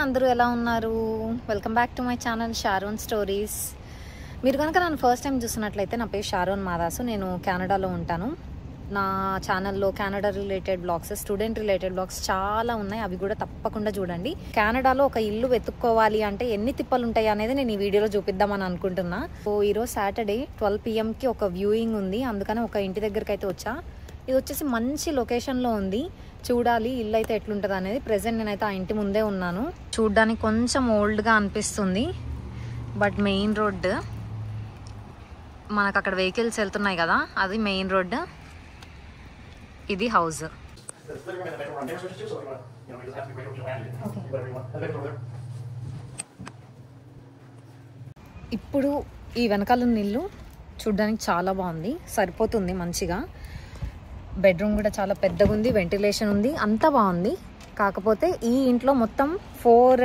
అందరూ ఎలా ఉన్నారు? Welcome back to my channel Sharon stories. మీరు కనుక నన్ను ఫస్ట్ టైం చూసినట్లయితే నా పేరు షారోన్ మాదాసు. నేను కెనడాలో ఉంటాను. నా ఛానల్లో Canada related blogs, student related blogs చాలా ఉన్నాయి. అవి కూడా తప్పకుండా చూడండి. కెనడాలో ఒక ఇల్లు వెతుక్కోవాలి అంటే ఎన్ని తిప్పలు ఉంటాయి అనేది నేను ఈ వీడియోలో చూపిద్దామని అనుకుంటున్నా. సో ఈరోజు సాటర్డే 12 PM ఒక వ్యూయింగ్ ఉంది. అందుకని ఒక ఇంటి దగ్గరికి అయితే వచ్చా. ఇది వచ్చేసి మంచి లొకేషన్లో ఉంది. చూడాలి ఇల్లు అయితే ఎట్లుంటుంది అనేది. ప్రెసెంట్ నేనైతే ఆ ఇంటి ముందే ఉన్నాను. చూడ్డానికి కొంచెం ఓల్డ్గా అనిపిస్తుంది, బట్ మెయిన్ రోడ్, మనకు అక్కడ వెహికల్స్ వెళ్తున్నాయి కదా, అది మెయిన్ రోడ్. ఇది హౌస్. ఇప్పుడు ఈ వెనకాల ఉన్న ఇల్లు చూడ్డానికి చాలా బాగుంది, సరిపోతుంది మంచిగా. బెడ్రూమ్ కూడా చాలా పెద్దగా ఉంది, వెంటిలేషన్ ఉంది, అంతా బాగుంది. కాకపోతే ఈ ఇంట్లో మొత్తం 4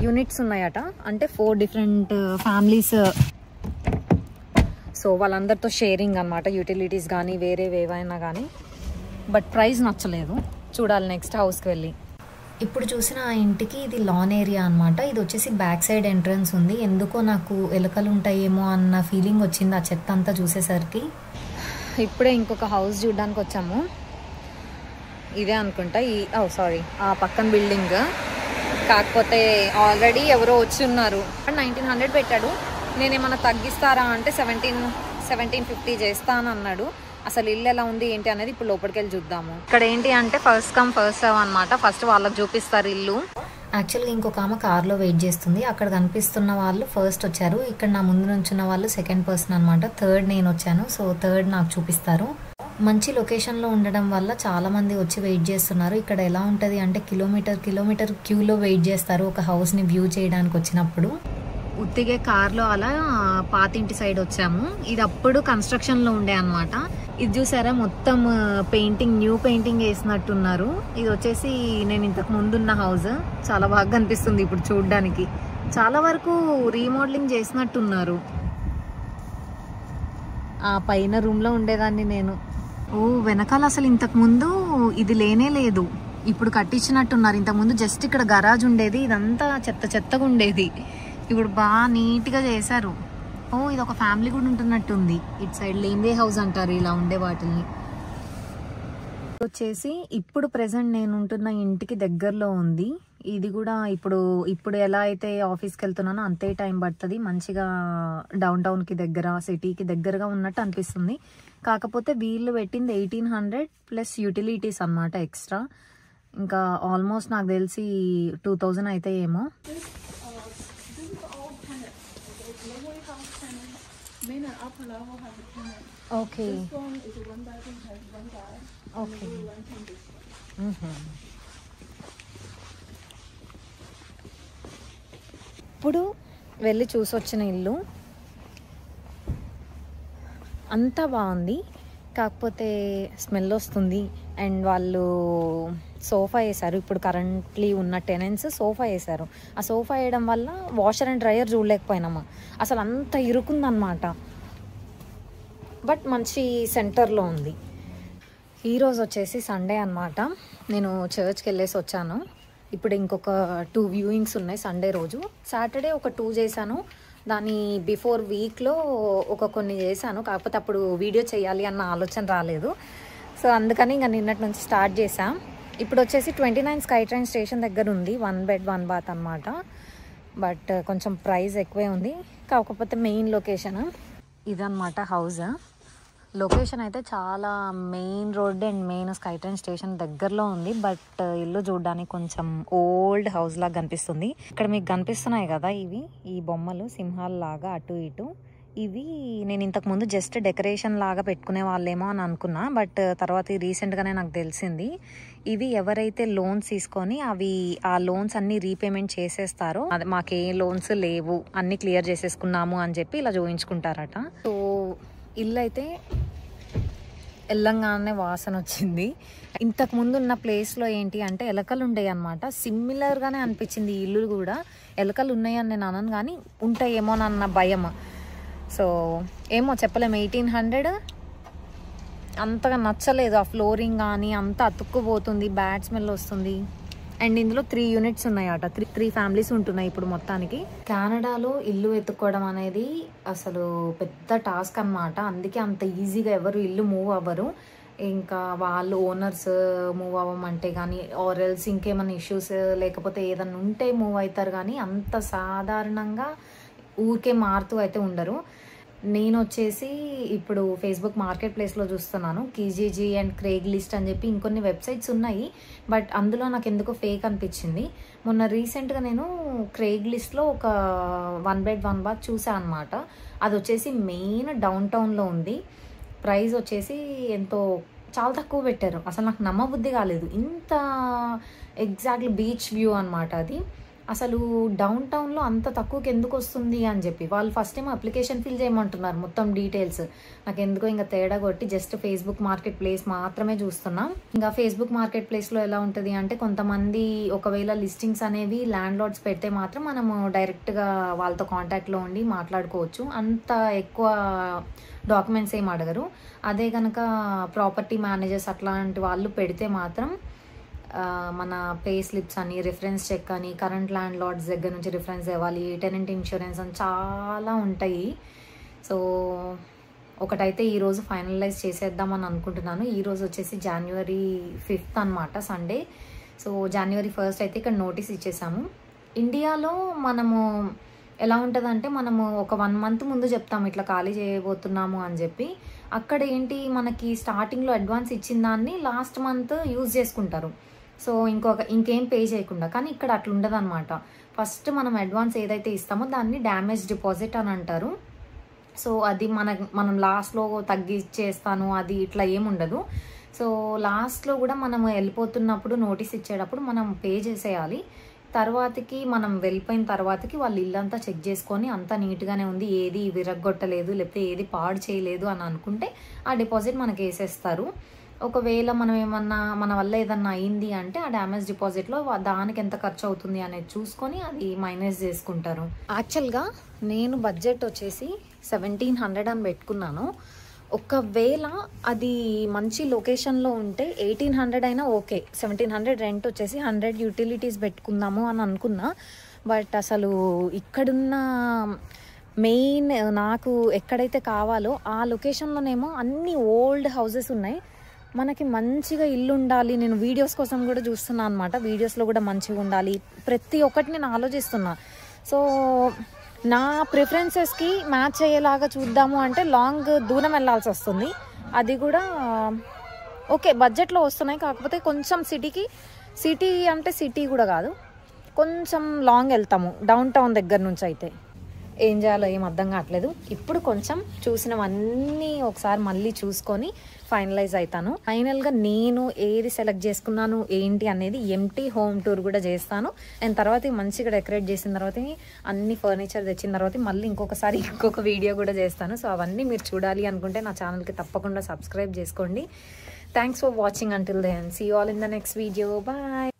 యూనిట్స్ ఉన్నాయట, అంటే 4 డిఫరెంట్ ఫ్యామిలీస్. సో వాళ్ళందరితో షేరింగ్ అనమాట, యూటిలిటీస్ కానీ వేరేవి ఏవైనా కానీ. బట్ ప్రైస్ నచ్చలేదు, చూడాలి నెక్స్ట్ హౌస్కి వెళ్ళి. ఇప్పుడు చూసిన ఆ ఇంటికి ఇది లాన్ ఏరియా అనమాట. ఇది వచ్చేసి బ్యాక్ సైడ్ ఎంట్రన్స్ ఉంది. ఎందుకో నాకు ఎలుకలు ఉంటాయేమో అన్న ఫీలింగ్ వచ్చింది ఆ చెత్త అంతా చూసేసరికి. ఇప్పుడే ఇంకొక హౌస్ చూడడానికి వచ్చాము. ఇదే అనుకుంటా, సారీ, ఆ పక్కన బిల్డింగ్. కాకపోతే ఆల్రెడీ ఎవరో వచ్చి ఉన్నారు. 1900 పెట్టాడు. నేనేమన్నా తగ్గిస్తారా అంటే 1750 చేస్తాను అన్నాడు. అసలు ఇల్లు ఎలా ఉంది ఏంటి అనేది ఇప్పుడు లోపలికి వెళ్ళి చూద్దాము. ఇక్కడ ఏంటి అంటే ఫస్ట్ కమ్ ఫస్ట్ సర్వ్ అనమాట. ఫస్ట్ వాళ్ళకి చూపిస్తారు ఇల్లు. యాక్చువల్గా ఇంకొక ఆమె కార్లో వెయిట్ చేస్తుంది. అక్కడ కనిపిస్తున్న వాళ్ళు ఫస్ట్ వచ్చారు. ఇక్కడ నా ముందు నుంచున్న వాళ్ళు సెకండ్ పర్సన్ అనమాట. థర్డ్ నేను వచ్చాను. సో థర్డ్ నాకు చూపిస్తారు. మంచి లొకేషన్లో ఉండడం వల్ల చాలా మంది వచ్చి వెయిట్ చేస్తున్నారు. ఇక్కడ ఎలా ఉంటుంది అంటే కిలోమీటర్ క్యూలో వెయిట్ చేస్తారు ఒక హౌస్ని వ్యూ చేయడానికి వచ్చినప్పుడు. ఉత్తిగే కార్లో అలా పాతింటి సైడ్ వచ్చాము. ఇది అప్పుడు కన్స్ట్రక్షన్లో ఉండే అనమాట. ఇది చూసారా, మొత్తం పెయింటింగ్, న్యూ పెయింటింగ్ వేసినట్టున్నారు. ఇది వచ్చేసి నేను ఇంతకు ముందున్న హౌస్. చాలా బాగా కనిపిస్తుంది ఇప్పుడు చూడడానికి. చాలా వరకు రీమోడలింగ్ చేసినట్టున్నారు. ఆ పైన రూమ్లో ఉండేదాన్ని నేను. వెనకాల అసలు ఇంతకు ముందు ఇది లేనే లేదు, ఇప్పుడు కట్టించినట్టున్నారు. ఇంతకుముందు జస్ట్ ఇక్కడ గరాజ్ ఉండేది, ఇదంతా చెత్తగా ఉండేది. ఇప్పుడు బాగా నీట్గా చేశారు. ఇది ఒక ఫ్యామిలీ కూడా ఉంటున్నట్టుంది. ఇటు సైడ్ లేన్వే హౌస్ అంటారు ఇలా ఉండే వాటిని. వచ్చేసి ఇప్పుడు ప్రెసెంట్ నేను ఉంటున్న ఇంటికి దగ్గరలో ఉంది. ఇది కూడా ఇప్పుడు ఎలా అయితే ఆఫీస్కి వెళ్తున్నానో అంతే టైం పడుతుంది. మంచిగా డౌన్ టౌన్కి దగ్గర, సిటీకి దగ్గరగా ఉన్నట్టు అనిపిస్తుంది. కాకపోతే వీళ్ళు పెట్టింది 1800 ప్లస్ యూటిలిటీస్ అన్నమాట ఎక్స్ట్రా. ఇంకా ఆల్మోస్ట్ నాకు తెలిసి 2000 అయితే ఏమో. Okay okay. ఇప్పుడు వెళ్ళి చూసొచ్చిన ఇల్లు అంతా బాగుంది. కాకపోతే స్మెల్ వస్తుంది. అండ్ వాళ్ళు సోఫా వేశారు. ఇప్పుడు కరెంట్లీ ఉన్న టెనెంట్స్ సోఫా వేశారు. ఆ సోఫా వేయడం వల్ల వాషర్ అండ్ డ్రయర్ చూడలేకపోయినామా. అసలు అంత ఇరుకుందనమాట. బట్ మంచి సెంటర్లో ఉంది. ఈరోజు వచ్చేసి సండే అనమాట. నేను చర్చ్కి వెళ్ళేసి వచ్చాను. ఇప్పుడు ఇంకొక 2 వ్యూయింగ్స్ ఉన్నాయి సండే రోజు. సాటర్డే ఒక 2 చేశాను. దాని బిఫోర్ వీక్లో కొన్ని చేశాను. కాకపోతే అప్పుడు వీడియో చేయాలి అన్న ఆలోచన రాలేదు. సో అందుకని ఇంకా నిన్నటి నుంచి స్టార్ట్ చేశాం. ఇప్పుడు వచ్చేసి 29 స్కై ట్రైన్ స్టేషన్ దగ్గర ఉంది. 1 బెడ్ 1 బాత్ అనమాట. బట్ కొంచెం ప్రైస్ ఎక్కువే ఉంది. కాకపోతే మెయిన్ లొకేషన్ ఇదన్నమాట హౌస్. లొకేషన్ అయితే చాలా main road and main sky train station దగ్గరలో ఉంది. బట్ ఇల్లు చూడడానికి కొంచెం ఓల్డ్ హౌస్ లాగా కనిపిస్తుంది. ఇక్కడ మీకు కనిపిస్తున్నాయి కదా, ఈ బొమ్మలు సింహాల లాగా అటు ఇటు. ఇవి నేను ఇంతకుముందు జస్ట్ డెకరేషన్ లాగా పెట్టుకునే వాళ్ళేమో అని అనుకున్నా. బట్ తర్వాత రీసెంట్గానే నాకు తెలిసింది ఇవి ఎవరైతే లోన్స్ తీసుకొని ఆ లోన్స్ అన్ని రీపేమెంట్ చేసేస్తారో, అది మాకే లోన్స్ లేవు అన్ని క్లియర్ చేసేసుకున్నాము అని చెప్పి ఇలా చూపించుకుంటారట. సో ఇల్లు అయితే వెళ్ళంగానే వాసన వచ్చింది. ఇంతకు ముందు ఉన్న ప్లేస్లో ఏంటి అంటే ఎలకలు ఉండేవి అనమాట. సిమిలర్గానే అనిపించింది ఈ ఇల్లు కూడా. ఎలకలు ఉన్నాయని నేను అనను కానీ ఉంటాయేమోనన్న భయం. సో ఏమో చెప్పలేము, 1800 అంతగా నచ్చలేదు. ఆ ఫ్లోరింగ్ కానీ అంతా అతుక్కుపోతుంది, బ్యాడ్ స్మెల్ వస్తుంది. అండ్ ఇందులో 3 యూనిట్స్ ఉన్నాయట, 3 ఫ్యామిలీస్ ఉంటున్నాయి ఇప్పుడు మొత్తానికి. కెనడాలో ఇల్లు వెతుక్కోవడం అనేది అసలు పెద్ద టాస్క్ అన్నమాట. అందుకే అంత ఈజీగా ఎవరు ఇల్లు మూవ్ అవ్వరు. ఇంకా వాళ్ళు ఓనర్స్ మూవ్ అవ్వమంటే కానీ ఆర్ఎల్స్ ఇంకేమైనా ఇష్యూస్ లేకపోతే ఏదన్నా ఉంటే మూవ్ అవుతారు, కానీ అంత సాధారణంగా ఊరికే మారుతూ అయితే ఉండరు. నేను వచ్చేసి ఇప్పుడు ఫేస్బుక్ మార్కెట్ ప్లేస్లో చూస్తున్నాను, కీజీజీ అండ్ క్రేగ్ లిస్ట్ అని చెప్పి ఇంకొన్ని వెబ్సైట్స్ ఉన్నాయి. బట్ అందులో నాకు ఎందుకో ఫేక్ అనిపించింది. మొన్న రీసెంట్గా నేను క్రేగ్ లిస్ట్లో ఒక 1 bed 1 bath చూసాను అనమాట. అది వచ్చేసి మెయిన్ డౌన్ టౌన్లో ఉంది. ప్రైస్ వచ్చేసి ఎంతో చాలా తక్కువ పెట్టారు. అసలు నాకు నమ్మబుద్ధి కాలేదు, ఇంత ఎగ్జాక్ట్లీ బీచ్ వ్యూ అనమాట అది. అసలు డౌన్ టౌన్లో అంత తక్కువకి ఎందుకు వస్తుంది అని చెప్పి వాళ్ళు ఫస్ట్ ఏమో అప్లికేషన్ ఫిల్ చేయమంటున్నారు మొత్తం డీటెయిల్స్. నాకు ఎందుకో ఇంకా తేడా కొట్టి జస్ట్ ఫేస్బుక్ మార్కెట్ ప్లేస్ మాత్రమే చూస్తున్నాం. ఇంకా ఫేస్బుక్ మార్కెట్ ప్లేస్లో ఎలా ఉంటుంది అంటే, కొంతమంది ఒకవేళ లిస్టింగ్స్ అనేవి ల్యాండ్ లార్డ్స్ పెడితే మాత్రం మనము డైరెక్ట్గా వాళ్ళతో కాంటాక్ట్లో ఉండి మాట్లాడుకోవచ్చు. అంత ఎక్కువ డాక్యుమెంట్స్ ఏం అడగరు. అదే కనుక ప్రాపర్టీ మేనేజర్స్ అట్లాంటి వాళ్ళు పెడితే మాత్రం మన పే స్లిప్స్ అని, రిఫరెన్స్ చెక్ అని, కరెంట్ ల్యాండ్ లార్డ్స్ దగ్గర నుంచి రిఫరెన్స్ ఇవ్వాలి, టెనెంట్ ఇన్సూరెన్స్ అని చాలా ఉంటాయి. సో ఒకటైతే ఈరోజు ఫైనలైజ్ చేసేద్దామని అనుకుంటున్నాను. ఈరోజు వచ్చేసి January 5th అనమాట, సండే. సో January 1st అయితే ఇక్కడ నోటీస్ ఇచ్చేసాము. ఇండియాలో మనము ఎలా ఉంటుందంటే, మనము ఒక 1 month ముందు చెప్తాము ఇట్లా ఖాళీ చేయబోతున్నాము అని చెప్పి. అక్కడ ఏంటి, మనకి స్టార్టింగ్లో అడ్వాన్స్ ఇచ్చిన దాన్ని లాస్ట్ మంత్ యూజ్ చేసుకుంటారు. సో ఇంకేం పే చేయకుండా. కానీ ఇక్కడ అట్లా ఉండదు అనమాట. ఫస్ట్ మనం అడ్వాన్స్ ఏదైతే ఇస్తామో దాన్ని డ్యామేజ్ డిపాజిట్ అని అంటారు. సో అది మనం లాస్ట్లో తగ్గిచ్చేస్తాను అది ఇట్లా ఏముండదు. సో లాస్ట్లో కూడా మనం వెళ్ళిపోతున్నప్పుడు నోటీస్ ఇచ్చేటప్పుడు మనం పే చేసేయాలి. తర్వాతకి మనం వెళ్ళిపోయిన తర్వాతకి వాళ్ళు ఇల్లంతా చెక్ చేసుకొని అంతా నీట్గానే ఉంది, ఏది విరగ్గొట్టలేదు లేకపోతే ఏది పాడు చేయలేదు అని అనుకుంటే ఆ డిపాజిట్ మనకి వేసేస్తారు. ఒకవేళ మనం ఏమన్నా మన వల్ల ఏదన్నా అయింది అంటే ఆ డ్యామేజ్ డిపాజిట్లో దానికి ఎంత ఖర్చు అవుతుంది అనేది చూసుకొని అది మైనస్ చేసుకుంటారు. యాక్చువల్గా నేను బడ్జెట్ వచ్చేసి 1700 అని పెట్టుకున్నాను. ఒకవేళ అది మంచి లొకేషన్లో ఉంటే 1800 అయినా ఓకే. 1700 రెంట్ వచ్చేసి 100 యూటిలిటీస్ పెట్టుకుందాము అని అనుకున్నా. బట్ అసలు ఇక్కడున్న మెయిన్ నాకు ఎక్కడైతే కావాలో ఆ లొకేషన్లోనేమో అన్ని ఓల్డ్ హౌసెస్ ఉన్నాయి. మనకి మంచిగా ఇల్లు ఉండాలి. నేను వీడియోస్ కోసం కూడా చూస్తున్నాను అనమాట. వీడియోస్లో కూడా మంచిగా ఉండాలి, ప్రతి ఒక్కటి నేను ఆలోచిస్తున్నా. సో నా ప్రిఫరెన్సెస్కి మ్యాచ్ అయ్యేలాగా చూద్దాము అంటే లాంగ్ దూరం వెళ్ళాల్సి వస్తుంది. అది కూడా ఓకే బడ్జెట్లో వస్తున్నాయి, కాకపోతే కొంచెం సిటీ అంటే సిటీ కూడా కాదు, కొంచెం లాంగ్ వెళ్తాము డౌన్ టౌన్ దగ్గర నుంచి. అయితే ఏం చేయాలో ఏం అర్థం కావట్లేదు. ఇప్పుడు కొంచెం చూసినవన్నీ ఒకసారి మళ్ళీ చూసుకొని ఫైనలైజ్ అవుతాను. ఫైనల్గా నేను ఏది సెలెక్ట్ చేసుకున్నాను ఏంటి అనేది ఎంటీ హోమ్ టూర్ కూడా చేస్తాను. అండ్ తర్వాత మంచిగా డెకరేట్ చేసిన తర్వాత అన్ని ఫర్నిచర్ తెచ్చిన తర్వాత మళ్ళీ ఇంకొక వీడియో కూడా చేస్తాను. సో అవన్నీ మీరు చూడాలి అనుకుంటే నా ఛానల్కి తప్పకుండా సబ్స్క్రైబ్ చేసుకోండి. Thanks for watching until then. See you all in the next video. Bye.